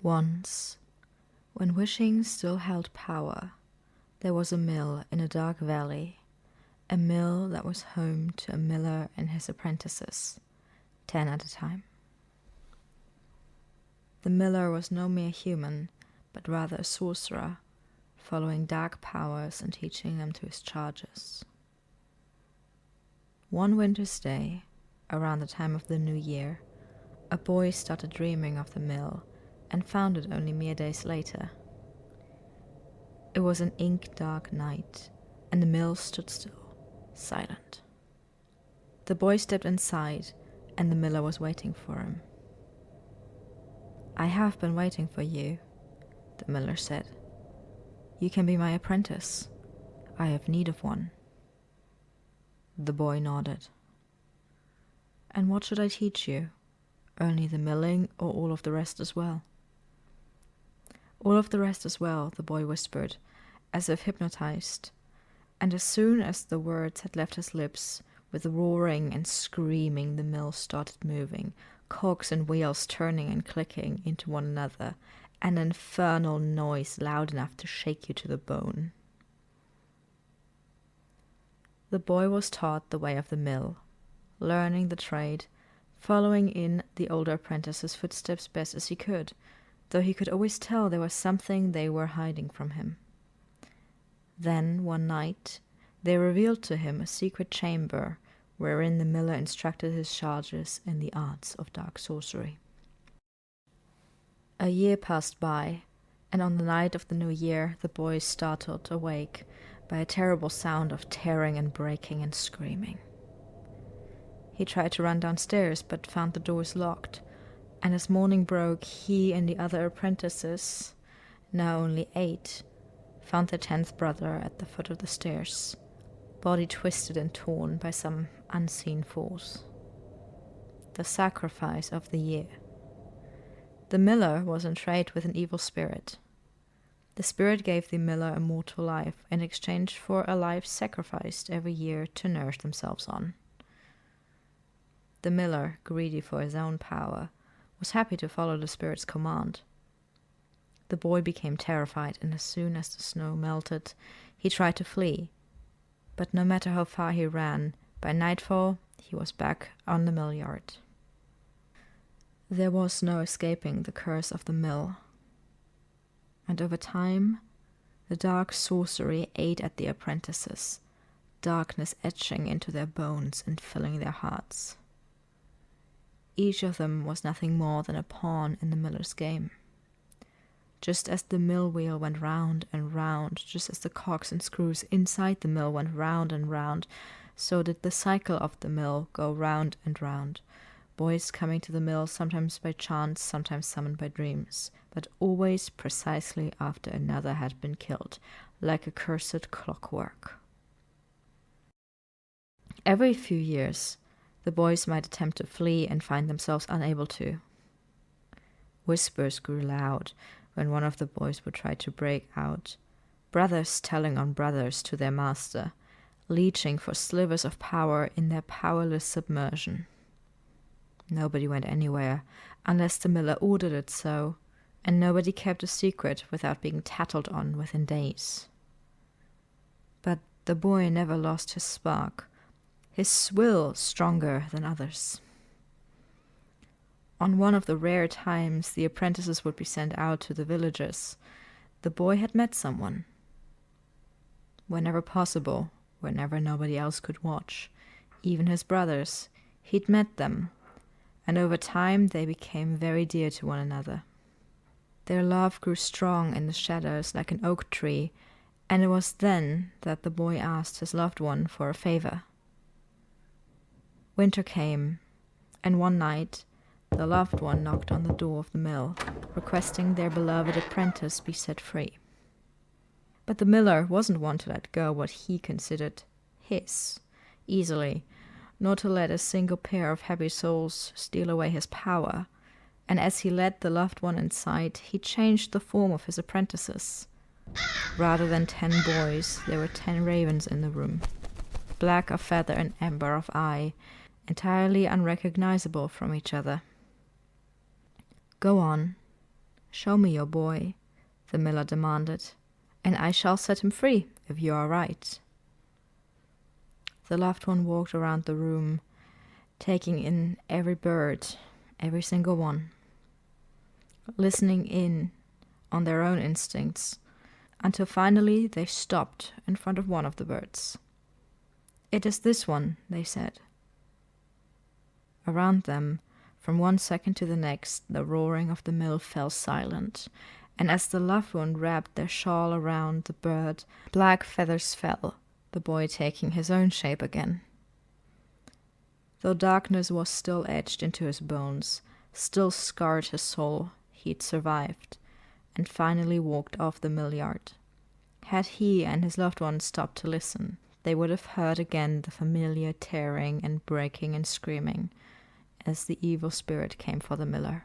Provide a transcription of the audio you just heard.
Once, when wishing still held power, there was a mill in a dark valley, a mill that was home to a miller and his apprentices, 10 at a time. The miller was no mere human, but rather a sorcerer, following dark powers and teaching them to his charges. One winter's day, around the time of the new year, a boy started dreaming of the mill and found it only mere days later. It was an ink-dark night, and the mill stood still, silent. The boy stepped inside, and the miller was waiting for him. "I have been waiting for you," the miller said. "You can be my apprentice. I have need of one." The boy nodded. "And what should I teach you? Only the milling, or all of the rest as well?" "All of the rest as well," the boy whispered, as if hypnotized, and as soon as the words had left his lips, with roaring and screaming the mill started moving, cogs and wheels turning and clicking into one another, an infernal noise loud enough to shake you to the bone. The boy was taught the way of the mill, learning the trade, following in the older apprentice's footsteps best as he could, though he could always tell there was something they were hiding from him. Then, one night, they revealed to him a secret chamber wherein the miller instructed his charges in the arts of dark sorcery. A year passed by, and on the night of the new year the boy startled awake by a terrible sound of tearing and breaking and screaming. He tried to run downstairs, but found the doors locked, and as morning broke, he and the other apprentices, now only 8, found their 10th brother at the foot of the stairs, body twisted and torn by some unseen force. The sacrifice of the year. The miller was in trade with an evil spirit. The spirit gave the miller a mortal life in exchange for a life sacrificed every year to nourish themselves on. The miller, greedy for his own power, was happy to follow the spirit's command. The boy became terrified, and as soon as the snow melted, he tried to flee. But no matter how far he ran, by nightfall he was back on the mill yard. There was no escaping the curse of the mill. And over time, the dark sorcery ate at the apprentices, darkness etching into their bones and filling their hearts. Each of them was nothing more than a pawn in the miller's game. Just as the mill wheel went round and round, just as the cogs and screws inside the mill went round and round, so did the cycle of the mill go round and round. Boys coming to the mill, sometimes by chance, sometimes summoned by dreams, but always precisely after another had been killed, like a cursed clockwork. Every few years, the boys might attempt to flee and find themselves unable to. Whispers grew loud when one of the boys would try to break out, brothers telling on brothers to their master, leeching for slivers of power in their powerless submersion. Nobody went anywhere unless the miller ordered it so, and nobody kept a secret without being tattled on within days. But the boy never lost his spark, his will stronger than others. On one of the rare times the apprentices would be sent out to the villages, the boy had met someone. Whenever possible, whenever nobody else could watch, even his brothers, he'd met them, and over time they became very dear to one another. Their love grew strong in the shadows like an oak tree, and it was then that the boy asked his loved one for a favor. Winter came, and one night the loved one knocked on the door of the mill, requesting their beloved apprentice be set free. But the miller wasn't one to let go what he considered his easily, nor to let a single pair of happy souls steal away his power, and as he led the loved one inside, he changed the form of his apprentices. Rather than 10 boys, there were 10 ravens in the room, black of feather and amber of eye, entirely unrecognizable from each other. "Go on," "Show me your boy," the miller demanded, "and I shall set him free, if you are right." The loved one walked around the room, taking in every bird, every single one, listening in on their own instincts, until finally they stopped in front of one of the birds. "It is this one," they said. Around them, from one second to the next, the roaring of the mill fell silent, and as the loved one wrapped their shawl around the bird, black feathers fell, the boy taking his own shape again. Though darkness was still etched into his bones, still scarred his soul, he'd survived, and finally walked off the mill yard. Had he and his loved one stopped to listen, they would have heard again the familiar tearing and breaking and screaming as the evil spirit came for the miller.